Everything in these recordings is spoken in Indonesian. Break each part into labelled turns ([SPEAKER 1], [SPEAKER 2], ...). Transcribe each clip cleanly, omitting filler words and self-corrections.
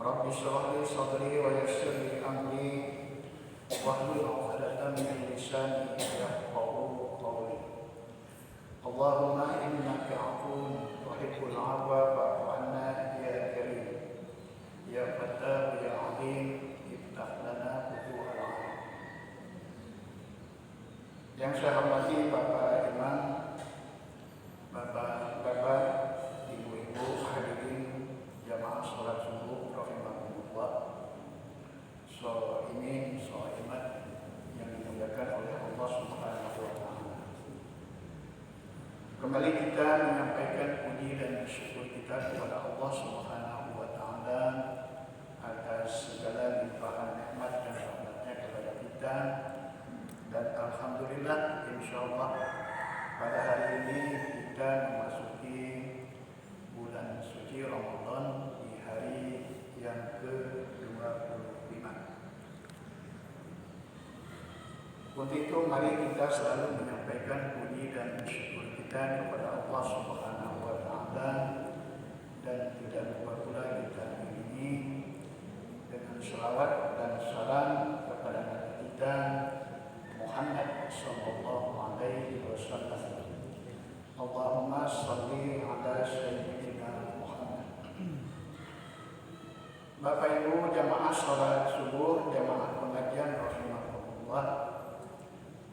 [SPEAKER 1] Rabbi shrah li sadri wa yassir li amri wahlul 'uqdatam min lisani yafqahu qawli. Allahumma innaka 'afuwwun tuhibbul 'afwa fa'fu 'anna ya karim. Ya Fattah ya 'Alim iftah lana futuhal 'alim. Yang saya hormati Bapak Imam, Bapak-bapak, ibu-ibu, hadirin jamaah sholat subuh rahimahumullah. Shaimin, shaimat yang dimuliakan oleh Allah Subhanahu wa taala. Kembali kita menyampaikan puji dan syukur kita kepada Allah Subhanahu wa taala atas segala limpahan nikmat dan rahmatnya kepada kita. Dan alhamdulillah, insyaallah pada hari ini kita memasuki bulan suci Ramadan di hari yang ke-25. Untuk itu mari kita selalu menyampaikan puji dan syukur kita kepada Allah Subhanahu wa taala, dan tidak lupa pula kita iringi dengan shalawat dan salam kepada Nabi kita Muhammad sallallahu alaihi wasallam. Allahumma shalli ala sayyidina Muhammad. Bapak Ibu jamaah salat subuh, jamaah pengajian rahimahullah.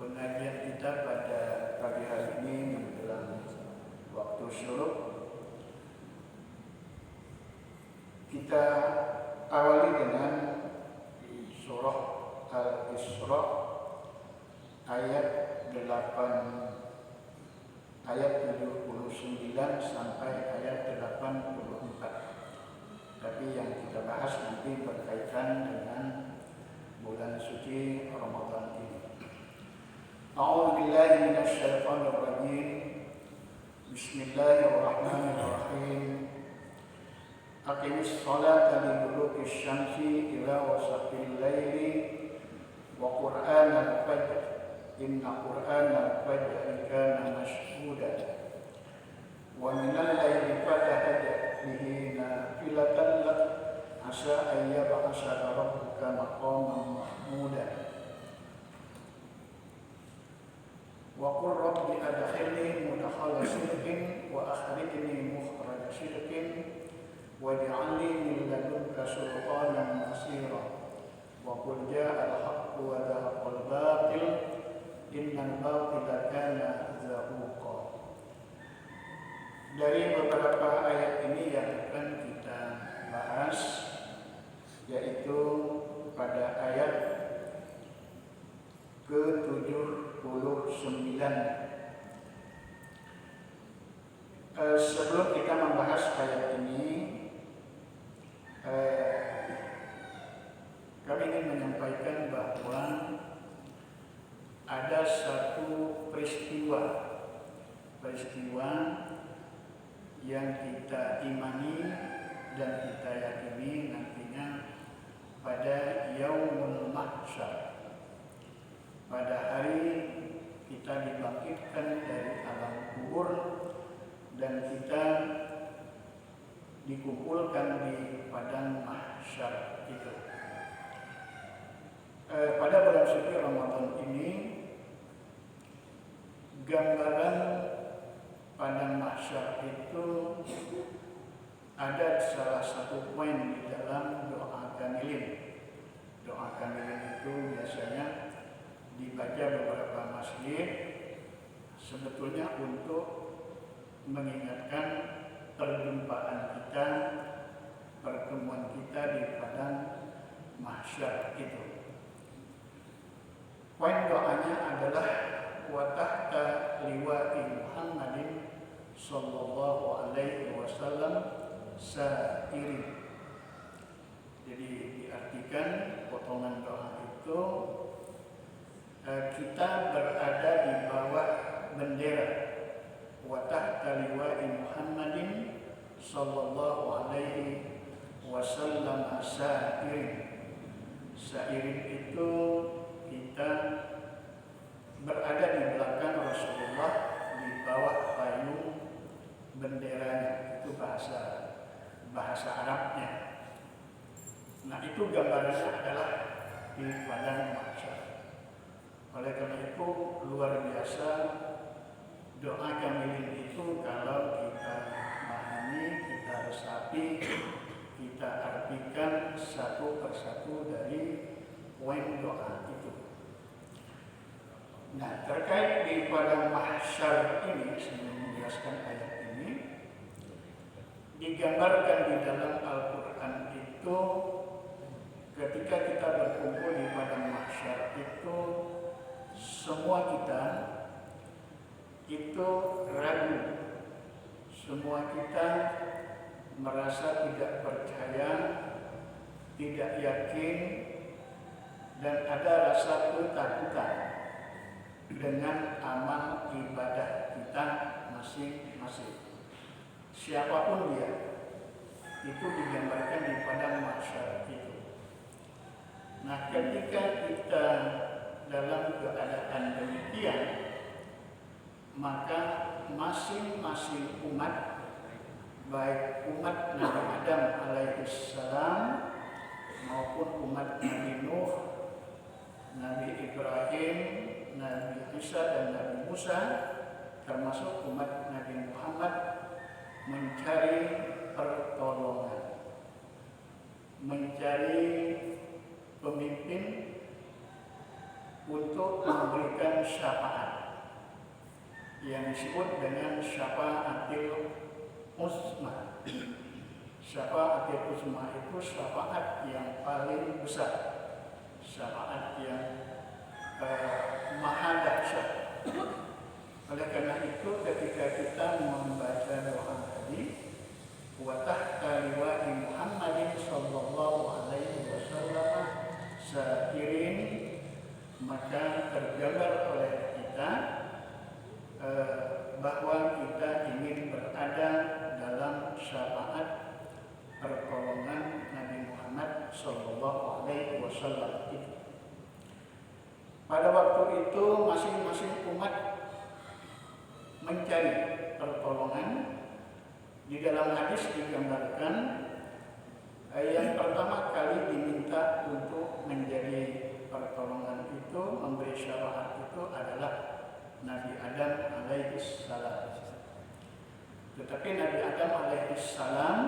[SPEAKER 1] Pengajian kita pada pagi hari ini menjelang waktu syuruk. Kita awali dengan surah Al-Isra ayat 79 sampai ayat 84. Tapi yang kita bahas nanti berkaitan dengan bulan suci Ramadan ini. A'udzu billahi minasy syaithanir rajim. Bismillahirrahmanirrahim. Aqimis sholata liduluki syamsi ila wasaqil laili wa qur'anal fajr. Inna qur'anal fajri kana mashhuda. Wa minal laili fatahajjat bihi nafilatan lak asa an yab'asaka rabbuka maqaman mahmuda. Wa qur rabbi adkhilni mudkhala sidqin wa akhrijni mukhraja sidqin waj'alni min ladunka sultanan nasira. Wa qul ja'al haqqu wa dhahaqal batil innal batila kana zahuqa. Dari beberapa ayat ini yang akan kita bahas, yaitu pada ayat ke-79. Sebelum kita membahas ayat ini, kami ingin menyampaikan bahwa ada satu peristiwa yang kita imani dan kita yakini nantinya pada Yaumul Mahsyar. Pada hari kita dibangkitkan dari alam kubur dan kita dikumpulkan di padang mahsyar itu. Pada bulan suci Ramadan ini, gambaran padang mahsyar itu ada salah satu poin di dalam doa gamilin. Doa gamilin itu biasanya dibaca beberapa masjid, sebetulnya untuk mengingatkan perjumpaan kita, pertemuan kita di padang mahsyar itu. Poin doanya adalah wa tahta liwa'i Muhammadin sallallahu alaihi wasallam sa'irin. Jadi diartikan potongan doa itu, kita berada di bawah bendera wa tahta liwa'i Muhammadin sallallahu alaihi wasallam sa'irin. Sa'irin itu kita berada di belakang Rasulullah, di bawah payung benderanya. Itu bahasa Arabnya. Nah itu gambarannya adalah di padang mahsyar. Oleh karena itu luar biasa doa kami itu kalau kita memahami, kita resapi, kita artikan satu persatu dari poin doa itu. Nah terkait di padang mahsyar ini, sebelum menjelaskan ayat ini, digambarkan di dalam Al-Quran itu ketika kita berkumpul di padang mahsyar itu semua kita itu ragu, semua kita merasa tidak percaya, tidak yakin, dan ada rasa ketakutan dengan amal ibadah kita masing-masing. Siapapun dia, itu digambarkan di padang mahsyar itu. Nah, ketika kita dalam keadaan demikian, maka masing-masing umat, baik umat Nabi Adam alaihissalam maupun umat Nabi Nuh, Nabi Ibrahim, Nabi Isa dan Nabi Musa, termasuk umat Nabi Muhammad, mencari pertolongan, mencari pemimpin untuk memberikan syafaat yang disebut dengan syafaatil uzma. Syafaatil uzma itu syafaat yang paling besar, syafaat yang maha dahsyat. Oleh karena itu ketika kita membaca doa tadi, wa tahta liwa'i Muhammadin sallallahu alaihi wasallam sairin, maka tergambar oleh kita bahwa kita ingin berada dalam syafaat pertolongan Nabi Muhammad sallallahu alaihi wasallam itu. Pada waktu itu masing-masing umat mencari pertolongan. Di dalam hadis digambarkan yang pertama kali diminta untuk menjadi pertolongan itu, memberi syafaat itu adalah Nabi Adam alaihissalam. Tetapi Nabi Adam alaihissalam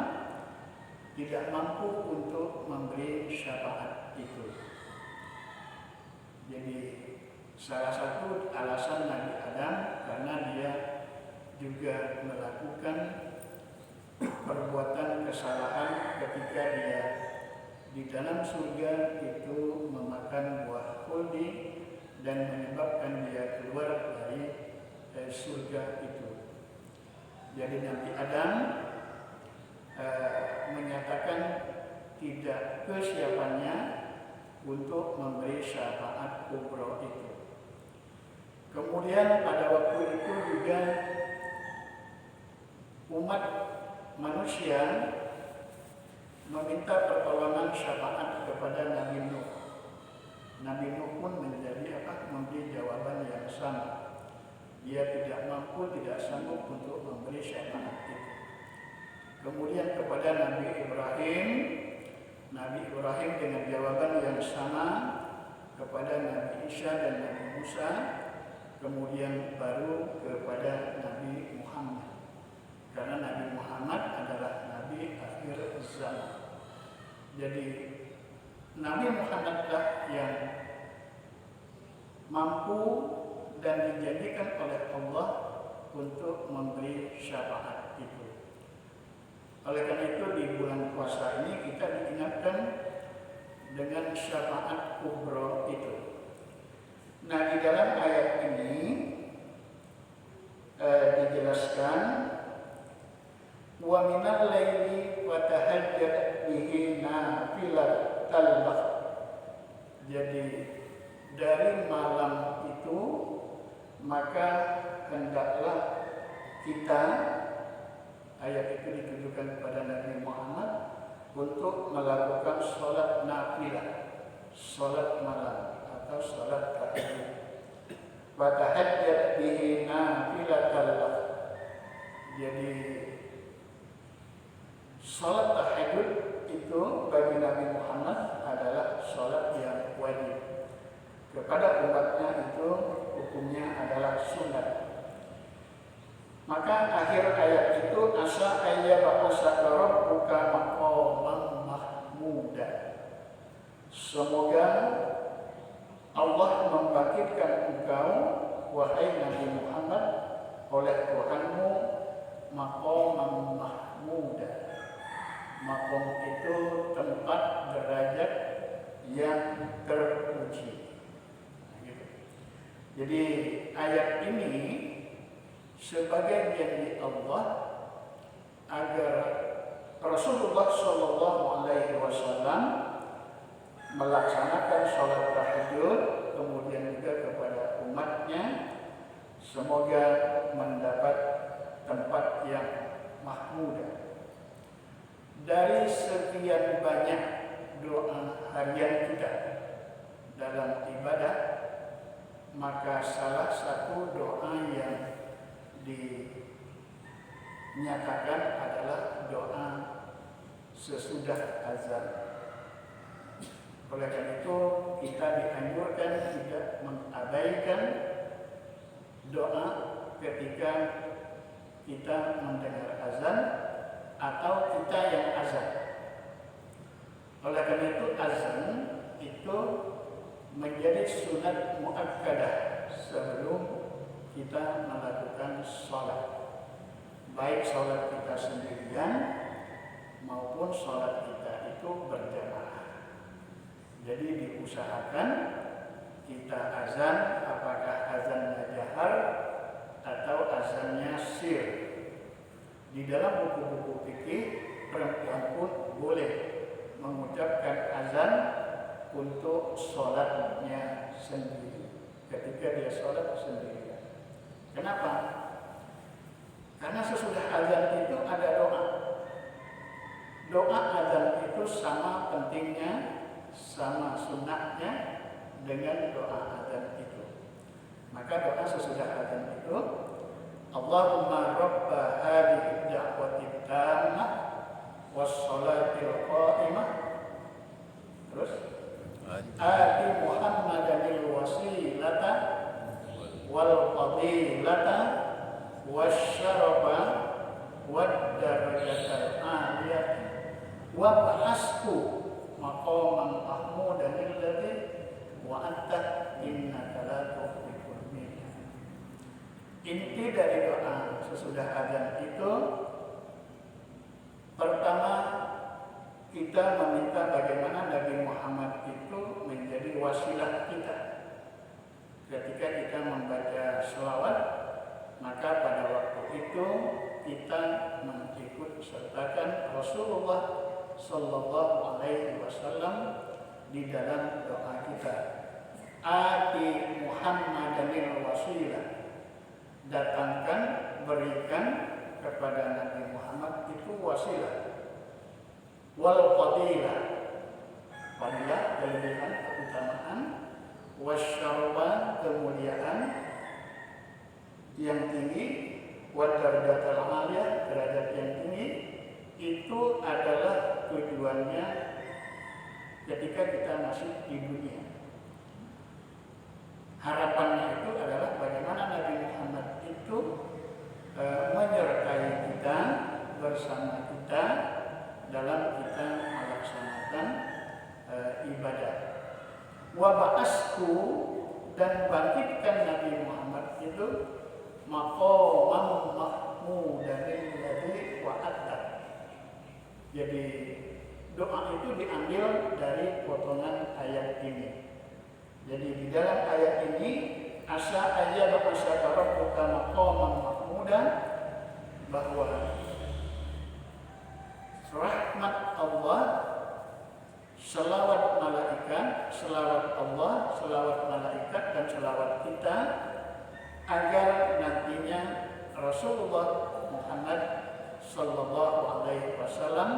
[SPEAKER 1] tidak mampu untuk memberi syafaat itu. Jadi salah satu alasan Nabi Adam karena dia juga melakukan perbuatan kesalahan ketika dia di dalam surga itu memakan buah khuldi dan menyebabkan dia keluar dari surga itu. Jadi Nabi Adam menyatakan tidak kesiapannya untuk memberi syafaat kubra itu. Kemudian pada waktu itu juga umat manusia meminta pertolongan syafaat kepada Nabi Nuh. Nabi Nuh pun memberi jawaban yang sama. Dia tidak mampu, tidak sanggup untuk memberi syafaat itu. Kemudian kepada Nabi Ibrahim dengan jawaban yang sama, kepada Nabi Isa dan Nabi Musa, kemudian baru kepada Nabi Muhammad. Karena Nabi Muhammad adalah Nabi akhir zaman. Jadi Nabi Muhammadlah yang mampu dan dijanjikan oleh Allah untuk memberi syafaat itu. Oleh karena itu di bulan puasa ini kita diingatkan dengan syafaat kubra itu. Nah di dalam ayat ini dijelaskan wa minal laili fatahajjat bihi nafilatan lak. Jadi dari malam itu maka hendaklah kita, ayat itu ditujukan kepada Nabi Muhammad, untuk melakukan sholat nafilah, sholat malam atau sholat tahajud. Fatahajjat bihi nafilatan lak. Jadi sholat tahajud itu itu bagi Nabi Muhammad adalah sholat yang wajib. Kepada umatnya itu hukumnya adalah sunat. Maka akhir ayat itu asa ayyaba'asaka rabbuka maqaman mahmuda. Semoga Allah membangkitkan engkau wahai Nabi Muhammad oleh Tuhanmu maqaman mahmuda. Maqam itu tempat derajat yang terpuji. Jadi ayat ini sebagai janji Allah agar Rasulullah Shallallahu Alaihi Wasallam melaksanakan sholat tahajud, kemudian juga kepada umatnya semoga mendapat tempat yang mahmudah. Dari sekian banyak doa harian kita dalam ibadah, maka salah satu doa yang dinyatakan adalah doa sesudah azan. Oleh karena itu kita dianjurkan tidak mengabaikan doa ketika kita mendengar azan atau kita yang azan. Oleh karena itu azan itu menjadi sunat muakkadah sebelum kita melakukan sholat, baik sholat kita sendirian maupun sholat kita itu berjamaah. Jadi diusahakan kita azan, apakah azannya jahar atau azannya sir. Di dalam buku-buku fikih perempuan pun boleh mengucapkan azan untuk sholatnya sendiri ketika dia sholat sendiri. Kenapa? Karena sesudah azan itu ada doa. Doa azan itu sama pentingnya, sama sunnahnya dengan doa azan itu. Maka doa sesudah azan itu, Allahumma rabba hadhihi da'wati tammah was-shalatil qa'imah. Terus ati Muhammadanil wasilata wal fadilata wasyarafa wad darajatal aliyah wa ba'asku maqaman mahmudan alladhi wa'anta innaka la tukhliqul mi'ad. Inti dari doa sesudah azan itu, pertama kita meminta bagaimana Nabi Muhammad itu menjadi wasilah kita. Ketika kita membaca sholawat, maka pada waktu itu kita mengikut sertakan Rasulullah Sallallahu Alaihi Wasallam di dalam doa kita. Ati Muhammadanil wasilah, datangkan, berikan kepada Nabi Muhammad itu wasilah. Wal fadilah, fadilah kelebihan, keutamaan. Wasyarba, kemuliaan yang tinggi. Wadarajatul aliyah, derajat yang tinggi. Itu adalah tujuannya ketika kita masih di dunia. Harapannya itu adalah bagaimana Nabi Muhammad itu menyertai kita, bersama kita dalam kita melaksanakan ibadah. Wa ba'asku, dan bangkitkan Nabi Muhammad itu maqaman mahmudan alladhi wa'adta. Jadi doa itu diambil dari potongan ayat ini. Jadi di dalam ayat ini asa ayyaba'asaka rabbuka maqaman mahmudan, bahwa rahmat Allah, selawat malaikat, selawat Allah, selawat malaikat dan selawat kita, agar nantinya Rasulullah Muhammad Sallallahu Alaihi Wasallam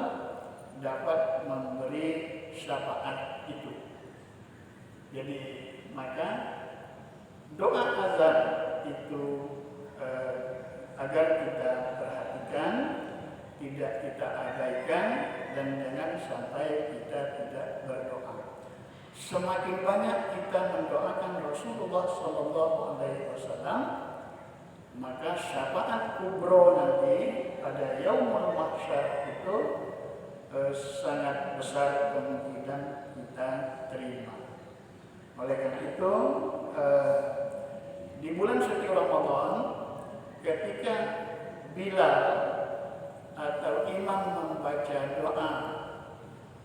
[SPEAKER 1] dapat memberi syafaat itu. Jadi maka doa azan itu agar kita perhatikan, tidak kita abaikan dan jangan sampai kita tidak berdoa. Semakin banyak kita mendoakan Rasulullah SAW, maka syafaat kubro nanti pada yaumul mahsyar itu sangat besar kemungkinan kita terima. Oleh karena itu, di bulan suci Ramadan, ketika Bilal atau imam membaca doa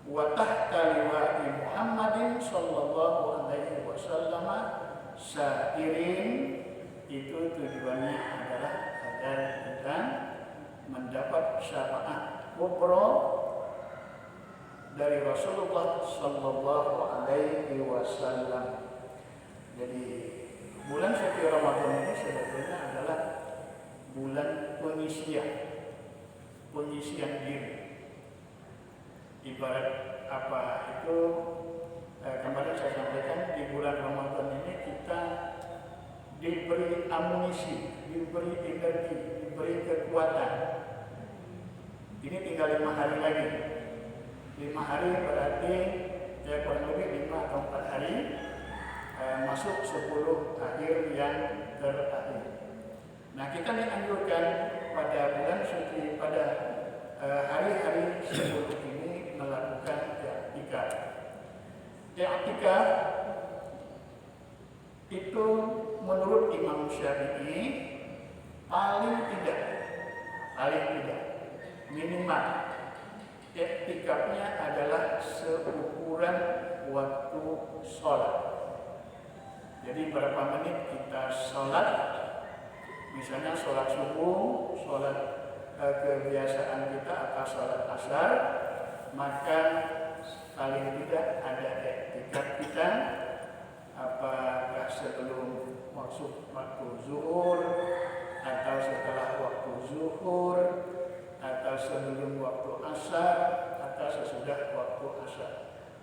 [SPEAKER 1] wa tahta liwa'i Muhammadin sallallahu alaihi wasallam sairin, itu tujuannya adalah agar kita mendapat syafaat kubra dari Rasulullah sallallahu alaihi wasallam. Jadi bulan suci Ramadan ini sebetulnya adalah bulan pengisian diri. Ibarat apa itu, kemarin saya sampaikan, di bulan Ramadan ini kita diberi amunisi, diberi energi, diberi kekuatan. Ini tinggal 5 hari lagi. 5 hari berarti ya kurang lebih 5 atau 4 hari masuk 10 akhir yang terakhir. Nah, kita dianjurkan pada bulan suci, pada hari-hari sebelum ini melakukan i'tikaf. I'tikaf itu menurut Imam Syafi'i paling tidak minimal i'tikafnya adalah seukuran waktu sholat. Jadi berapa menit kita sholat, misalnya sholat subuh, sholat kebiasaan kita atau sholat asar, maka paling tidak ada i'tikaf kita apakah sebelum masuk waktu zuhur, atau setelah waktu zuhur, atau sebelum waktu asar, atau sesudah waktu asar,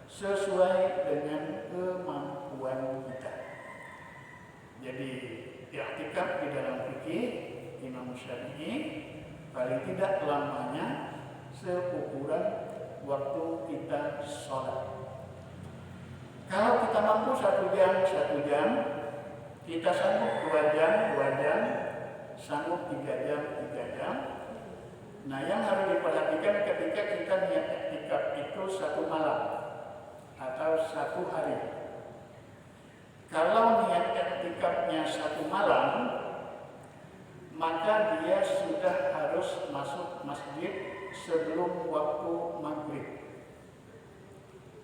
[SPEAKER 1] sesuai dengan kemampuan kita. Jadi i'tikaf di dalam fikih Imam Syafi'i paling tidak lamanya seukuran waktu kita sholat. Kalau kita mampu 1 jam, kita sanggup 2 jam, sanggup 3 jam. Nah, yang harus diperhatikan ketika kita niat i'tikaf itu 1 malam atau 1 hari. Kalau niat i'tikafnya 1 malam, maka dia sudah harus masuk masjid sebelum waktu maghrib.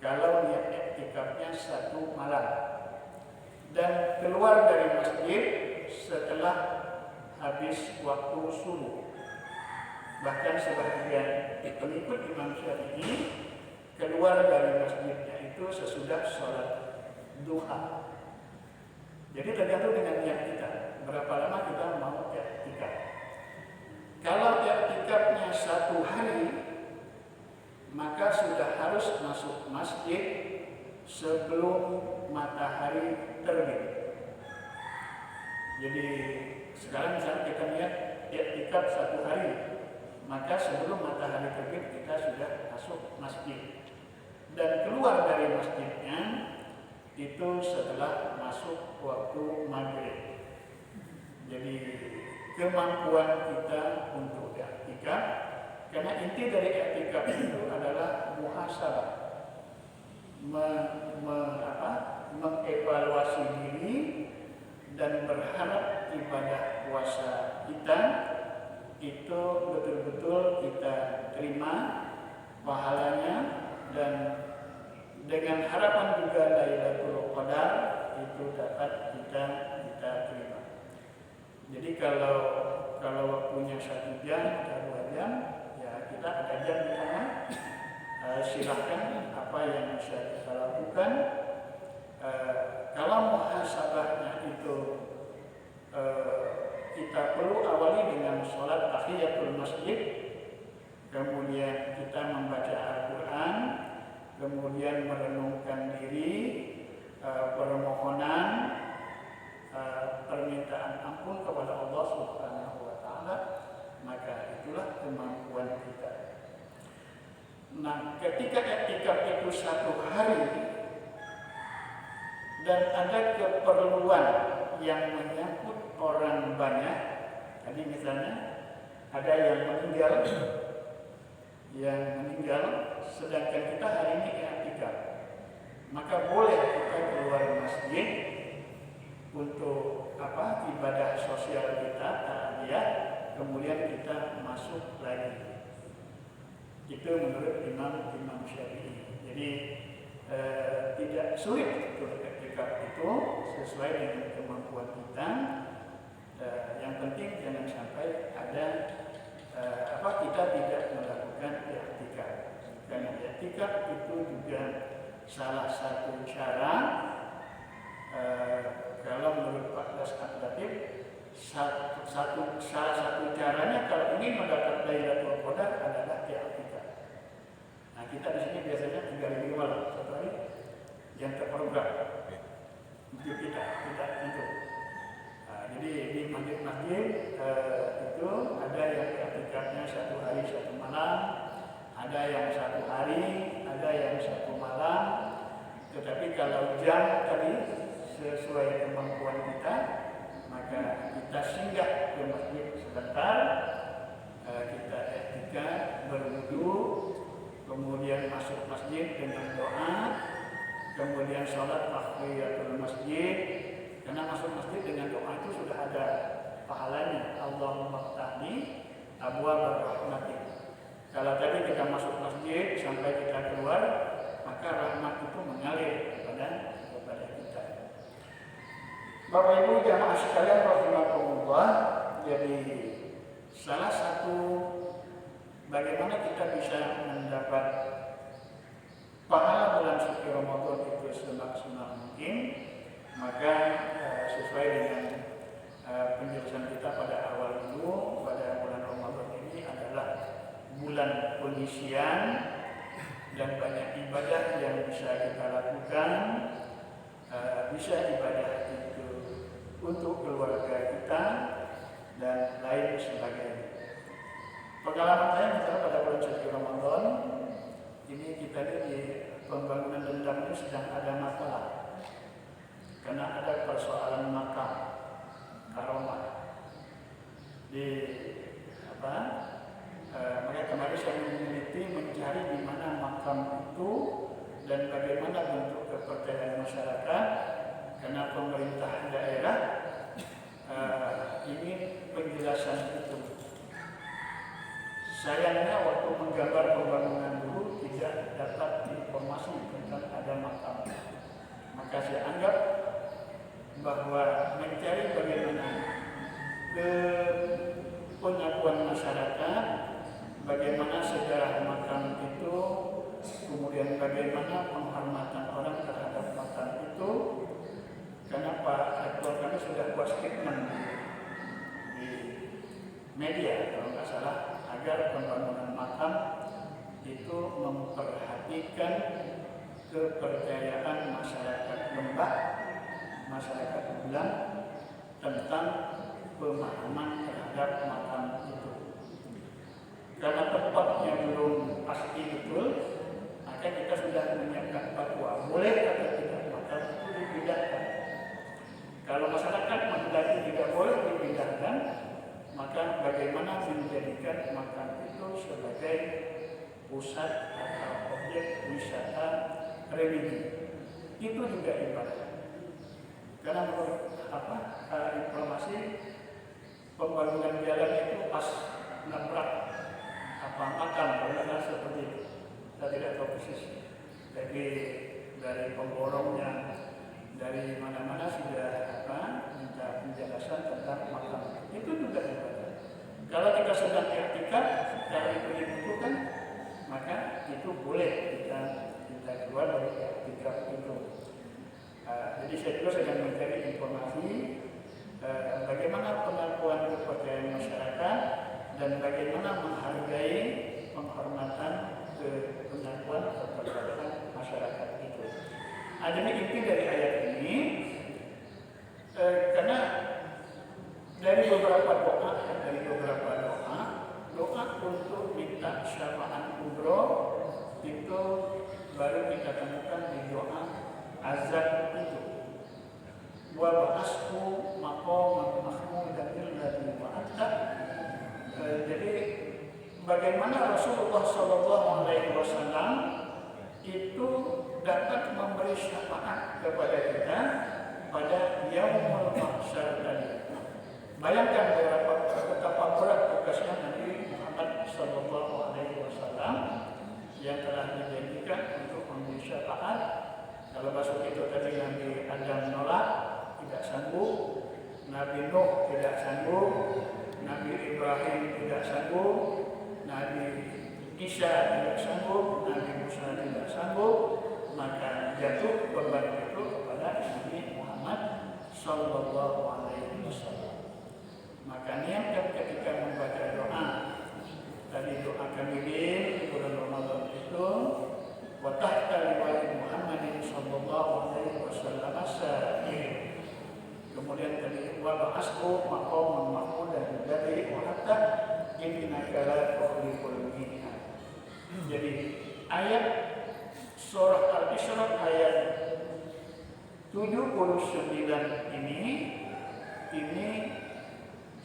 [SPEAKER 1] Kalau niat i'tikafnya 1 malam, dan keluar dari masjid setelah habis waktu subuh. Bahkan sebagian pengikut Imam Syafi'i keluar dari masjidnya itu sesudah sholat duha. Jadi tergantung dengan niat kita, berapa lama kita mau i'tikaf. Kalau i'tikafnya 1 hari, maka sudah harus masuk masjid sebelum matahari terbit. Jadi sekarang misalnya kita niat i'tikaf 1 hari, maka sebelum matahari terbit kita sudah masuk masjid. Dan keluar dari masjidnya itu setelah masuk waktu maghrib. Jadi kemampuan kita untuk i'tikaf, karena inti dari i'tikaf itu adalah muhasabah, mengevaluasi diri dan berharap ibadah puasa kita itu betul-betul kita terima pahalanya, dan dengan harapan juga Lailatul Qadar itu dapat kita terima. Jadi kalau waktunya 1 jam atau 2 jam, ya kita ada jam di sana, silahkan apa yang bisa kita lakukan. Kalau muhasabahnya itu kita perlu awali dengan sholat tahiyatul masjid, kemudian kita membaca Al-Quran, kemudian merenungkan diri, permohonan, permintaan ampun kepada Allah Subhanahu wa Ta'ala, maka itulah kemampuan kita. ketika iktikaf itu 1 hari dan ada keperluan yang menyangkut orang banyak, tadi misalnya ada yang meninggal, sedangkan kita hari ini iktikaf, maka boleh kita keluar masjid untuk ibadah sosial kita, ta'ziyah, kemudian kita masuk lagi. Itu menurut Imam Syafi'i. Jadi tidak sulit untuk iktikaf itu sesuai dengan kemampuan kita. Yang penting jangan sampai ada kita tidak melakukan iktikaf. Karena iktikaf itu juga salah satu cara, kalau menurut Pak Das Latif, salah satu caranya kalau ingin mendapat Lailatul Qadar adalah i'tikaf. Nah, kita di sini biasanya 3 hari malam, 1 hari yang terprogram untuk kita untuk. Jadi di masjid-masjid itu ada yang i'tikafnya 1 hari 1 malam, ada yang 1 hari, ada yang 1 malam. Tetapi kalau jam tadi sesuai kemampuan kita, maka kita singgah ke masjid sebentar, kita i'tikaf, berwudu, kemudian masuk masjid dengan doa, kemudian sholat tahiyatul masjid. Karena masuk masjid dengan doa itu sudah ada pahalanya. Allahumma ftahli abwaab rahmatik. Kalau tadi kita masuk masjid sampai kita keluar, maka rahmat itu mengalir kepada kita. Bapak Ibu jamaah sekalian rahimakumullah, jadi salah satu bagaimana kita bisa mendapat pahala bulan suci Ramadan itu semaksimal mungkin, maka sesuai dengan penjelasan kita pada awal dulu, pada bulan Ramadan ini adalah bulan pengisian dan banyak ibadah yang bisa kita lakukan. Bisa ibadah itu untuk keluarga kita dan lain sebagainya. Pengalaman saya misalnya pada bulan suci Ramadan ini, kita di pembangunan dendam ini sedang ada masalah karena ada persoalan makam karomah di makanya kemarin saya meneliti mencari di mana makam itu dan bagaimana bentuk kepercayaan masyarakat, karena pemerintah daerah ini penjelasan itu. Sayangnya waktu menggambar pembangunan dulu tidak dapat informasi tentang ada makam. Maka saya anggap bahwa mencari bagaimana pengakuan masyarakat, bagaimana sejarah makam itu, kemudian bagaimana penghormatan orang terhadap makam itu. Karena Pak Rektor kami sudah buat statement di media kalau nggak salah, agar pembangunan makam itu memperhatikan kepercayaan masyarakat Lembah, masyarakat Bulan tentang pemahaman terhadap makam itu. Karena tempatnya belum pasti betul, maka kita sudah menyiapkan fatwa boleh atau tidak makam itu dipindahkan. Kalau masyarakat menghendaki tidak boleh dipindahkan, maka bagaimana menjadikan makam itu sebagai pusat atau objek wisata religi? Itu juga ibadah. Karena menurut informasi pembangunan jalan itu pas nabrak makam, kalau seperti itu. Saya tidak tahu persis. Jadi dari pemborongnya, dari mana-mana sudah minta penjelasan tentang makam. Itu juga ibadah. Kalau kita sedang i'tikaf, kalau itu dibutuhkan, maka itu boleh kita keluar dari i'tikaf itu. Jadi saya juga sedang mencari informasi bagaimana pengakuan kepercayaan masyarakat dan bagaimana menghargai penghormatan pengakuan kepercayaan masyarakat itu. Jadi inti dari ayat ini, karena dari beberapa doa untuk minta syafaat umroh itu itu baru kita temukan di doa azan itu. Wa ba'asku maqaman mahmudan alladzi wa'adta. Jadi bagaimana Rasulullah SAW itu dapat memberi syafaat kepada kita pada yaumul mahsyar tadi. Bayangkan betapa berat tugasnya Nabi Muhammad SAW yang telah dijanjikan untuk memberi syafaat. Kalau masuk itu tadi Nabi Adam menolak, tidak sanggup, Nabi Nuh tidak sanggup, Nabi Ibrahim tidak sanggup, Nabi Isa tidak sanggup, Nabi Musa tidak sanggup, maka jatuh beban itu kepada Nabi Muhammad SAW. Maka niatkan ketika membaca doa, tadi doa kamilin di bulan Ramadan itu, wa tahta liwa'i Muhammadin sallallahu alaihi wasallam sa'ir. Kemudian tadi wa ba'asku maqaman mahmudan alladzi wa'adta innaka la tukhliful mi'ad. Jadi ayat surah Al-Isra ayat 79 ini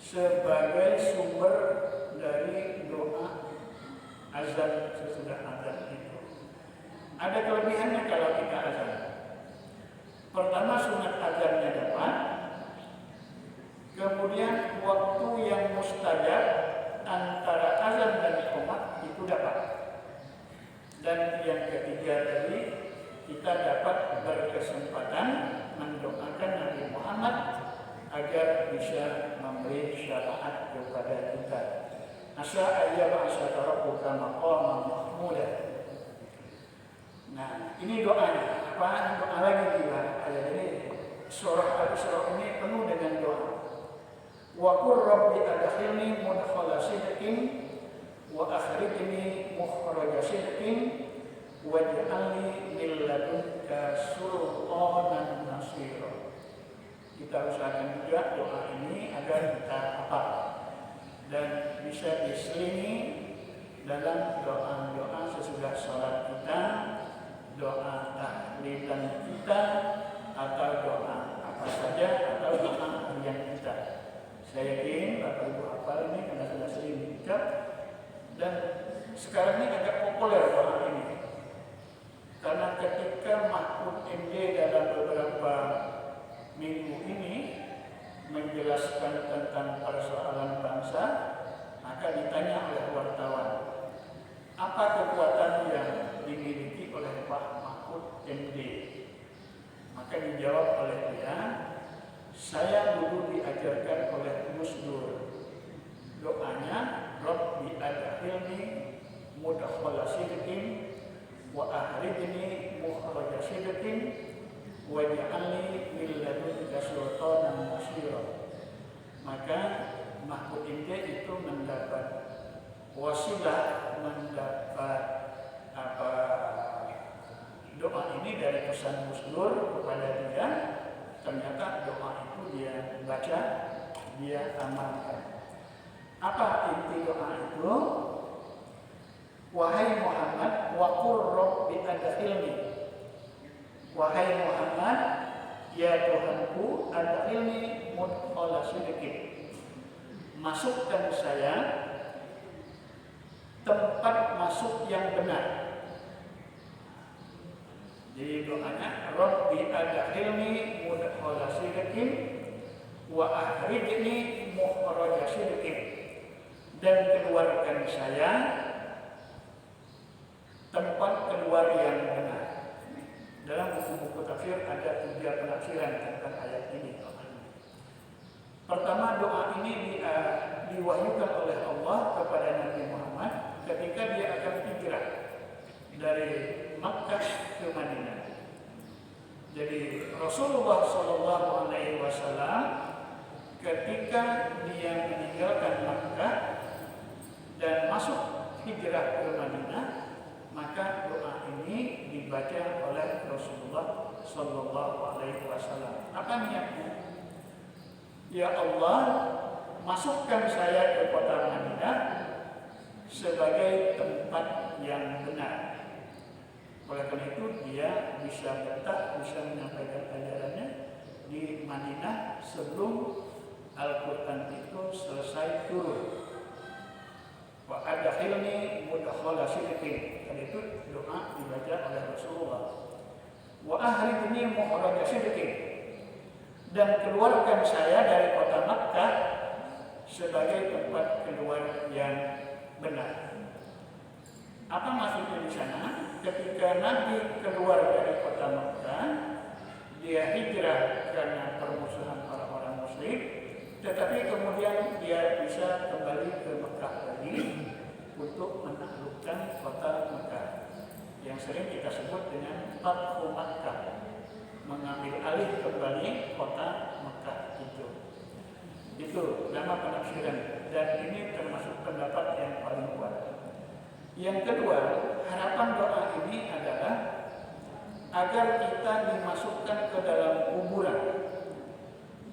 [SPEAKER 1] sebagai sumber dari doa azan sesudah azan itu. Ada kelebihannya kalau kita azan. Pertama, sunat azannya dapat. Kemudian waktu yang mustajab antara azan dan iqamah itu dapat. Dan yang ketiga tadi, kita dapat berkesempatan mendoakan Nabi Muhammad agar bisa memberi syafaat kepada kita. Asa ayyab'asaka rabbuka maqaman mahmudan. Nah, ini doanya. Apa doa lagi dia? Jadi surah Al-Isra ini penuh dengan doa. Wa qur rabbi adkhilni mudkhala sidqin wa akhrijni mukhraja sidqin waj'alni min ladunka sultanan nasira. Kita usahakan juga doa ini agar kita hafal dan bisa diselingi dalam doa-doa sesudah sholat kita, doa tahlilan kita, atau doa apa saja, atau doa harian kita. Saya yakin Bapak Ibu hafal ini karena sudah sering diucap, dan sekarang ini agak populer doa ini. Karena ketika Mahfud MD dalam beberapa minggu ini menjelaskan tentang persoalan bangsa, maka ditanya oleh wartawan, apa kekuatan yang dimiliki oleh Pak Mahfud MD? Maka dijawab oleh dia, saya dulu diajarkan oleh Gus Dur. Doanya, Rabbi adkhilni mudkhala sidqin wa akhrijni mukhraja sidqin waj'alni min ladunka sultanan nasira. Maka Mahfud MD itu mendapat wasilah, mendapat doa ini dari pesan Gus Dur kepada dia. Ternyata doa itu dia baca, dia amalkan. Apa inti doa itu? Wahai Muhammad, wa qur rabbi adkhilni. Wahai Muhammad, ya Tuhanku, adkhilni mudkhala sidqin. Masukkan saya tempat masuk yang benar. Jadi doanya, Rabbi adkhilni mudkhala sidqin wa akhrijni mukhraja sidqin. Dan keluarkan saya tempat keluar yang benar. Dalam buku-buku tafsir ada 3 penafsiran tentang ayat ini. Pertama, doa ini diwahyukan oleh Allah kepada Nabi Muhammad ketika dia akan hijrah dari Makkah ke Madinah. Jadi Rasulullah SAW ketika dia meninggalkan Makkah dan masuk hijrah ke Madinah, maka doa ini dibaca oleh Rasulullah SAW. Apa niatnya? Ya Allah, masukkan saya ke kota Madinah sebagai tempat yang benar. Oleh karena itu dia bisa betah, bisa menyampaikan ajarannya di Madinah sebelum Al-Quran itu selesai turun. Wa adkhilni mudkhala sidqin. Dan itu doa dibaca oleh Rasulullah. Wa akhrijni mukhraja sidqin. Dan keluarkan saya dari kota Makkah sebagai tempat keluar yang benar. Apa maksudnya di sana? Ketika Nabi keluar dari kota Makkah, dia hijrah karena permusuhan orang-orang Muslim, tetapi kemudian dia bisa kembali ke Mekah lagi untuk menaklukkan kota Mekah yang sering kita sebut dengan Fathu Makkah, mengambil alih kembali kota Mekah itu nama penafsiran, dan ini termasuk pendapat yang paling kuat. Yang kedua, harapan doa ini adalah agar kita dimasukkan ke dalam kuburan.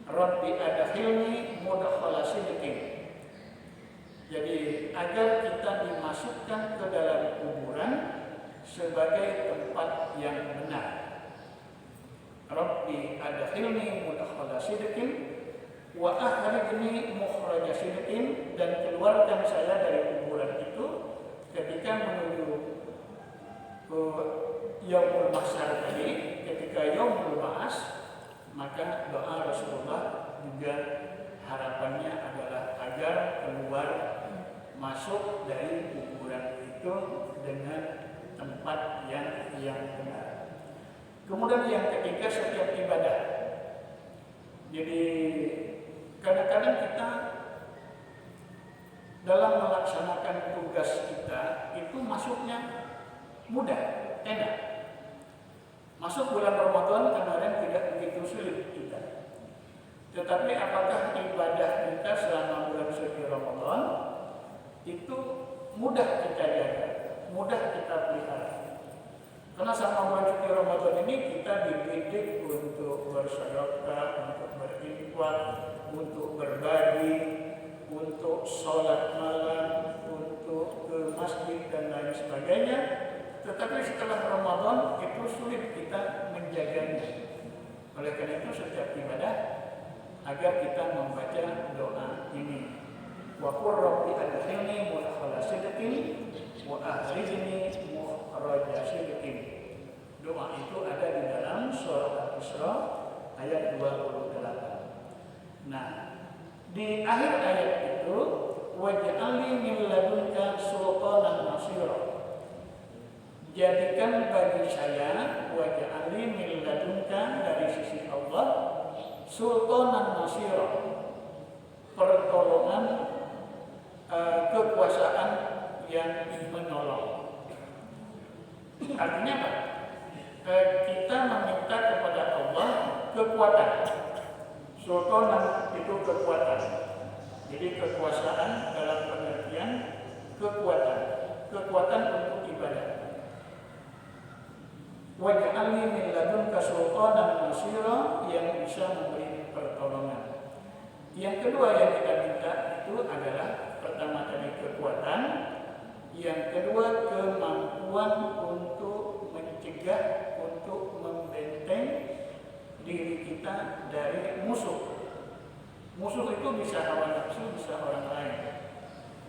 [SPEAKER 1] Rabbi adkhilni mudkhala sidqin. Jadi agar kita dimasukkan ke dalam kuburan sebagai tempat yang benar. Rabbi adkhilni mudkhala sidqin wa akhrijni mukhraja sidqin, dan keluarkan saya dari kuburan itu ketika menuju ke Yaumul Mahsyar tadi, ketika Yaumul Ba'ats. Maka doa Rasulullah juga harapannya adalah agar keluar masuk dari kuburan itu dengan tempat yang benar. Kemudian yang ketiga, setiap ibadah. Jadi kadang-kadang kita dalam melaksanakan tugas kita itu masuknya mudah, enak. Masuk bulan Ramadan kemarin tidak begitu sulit kita. Tetapi apakah ibadah kita selama bulan suci Ramadan itu mudah kita jaga, mudah kita pelihara? Karena selama bulan suci Ramadan ini kita dididik untuk bersedekah, untuk berinfak, untuk berbagi, untuk sholat malam, untuk ke masjid dan lain sebagainya. Tetapi setelah Ramadan itu sulit kita menjaganya. Oleh karena itu setiap ibadah agar kita membaca doa ini. Wa qur rabbi adkhilni mudkhala sidqin wa akhrijni mukhraja sidqin. Doa itu ada di dalam surah Al-Isra ayat 28. Nah, di akhir ayat itu waj'alni min ladunka sultanan nasira. Jadikan bagi saya waj'alni min ladunka, dari sisi Allah, sultanan nasira, pertolongan, kekuasaan yang menolong. Artinya apa? Kita meminta kepada Allah kekuatan. Sultanan itu kekuatan. Jadi kekuasaan dalam pengertian kekuatan untuk ibadah. Waj'alni min ladunka sultanan nasira, yang bisa memberi pertolongan. Yang kedua yang kita minta itu adalah pertama tadi kekuatan, yang kedua kemampuan untuk mencegah, untuk membenteng diri kita dari musuh. Musuh itu bisa hawa nafsu, bisa orang lain.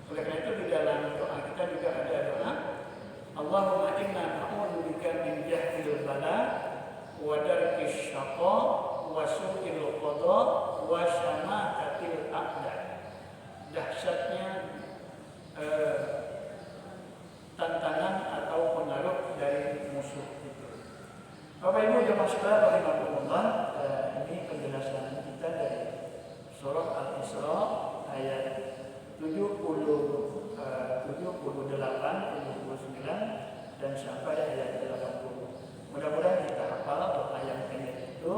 [SPEAKER 1] Oleh karena itu di dalam doa kita juga ada doa, Allahumma inna na'udzubika min jahdil bala wa darkis syaqa wa su'il qada wa syamatatil a'da. Dahsyatnya tantangan atau pengaruh dari musuh itu. Bapak Ibu jemaah sekalian rahimakumullah, ini penjelasan kita dari surah Al-Isra ayat 78, 79 dan sampai ayat 80. Mudah-mudahan kita hafal doa yang pendek itu,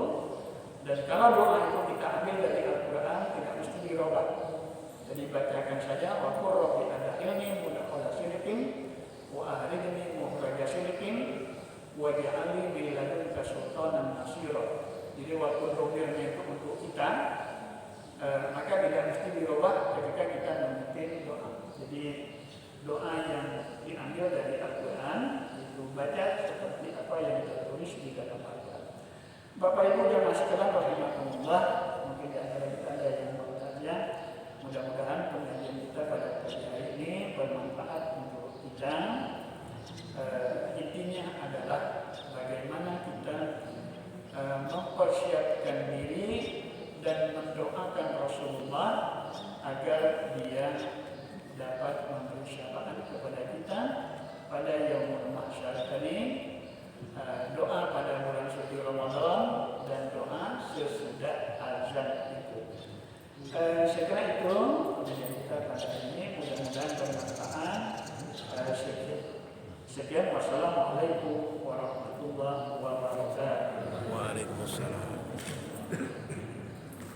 [SPEAKER 1] dan kalau doa itu kita ambil dari Al-Quran tidak mesti dirubah. Jadi bacakan saja wa qur rabbi adkhilni mudkhala sidqin wa akhrijni mukhraja sidqin waj'alni min ladunka sultanan nasira. Jadi waktu domirnya itu untuk kita, maka tidak mesti dirubah ketika kita memimpin doa. Jadi doa yang diambil dari Al-Quran itu baca seperti yang tertulis di dalam Al-Quran. Bapak Ibu jamaah sekalian rahimakumullah, mungkin di antara kita ada yang bertanya. Mudah-mudahan pengajian kita pada pagi hari ini bermanfaat untuk kita. Intinya adalah bagaimana kita mempersiapkan diri dan mendoakan Rasulullah agar dia dapat memberi syafaat kepada kita pada yaumul mahsyar tadi, doa pada bulan suci Ramadan dan doa sesudah azan itu. Setelah itu kita pada hari ini mudah-mudahan bermanfaat. Sekian, wassalamualaikum warahmatullahi wabarakatuh.
[SPEAKER 2] Waalaikumsalam.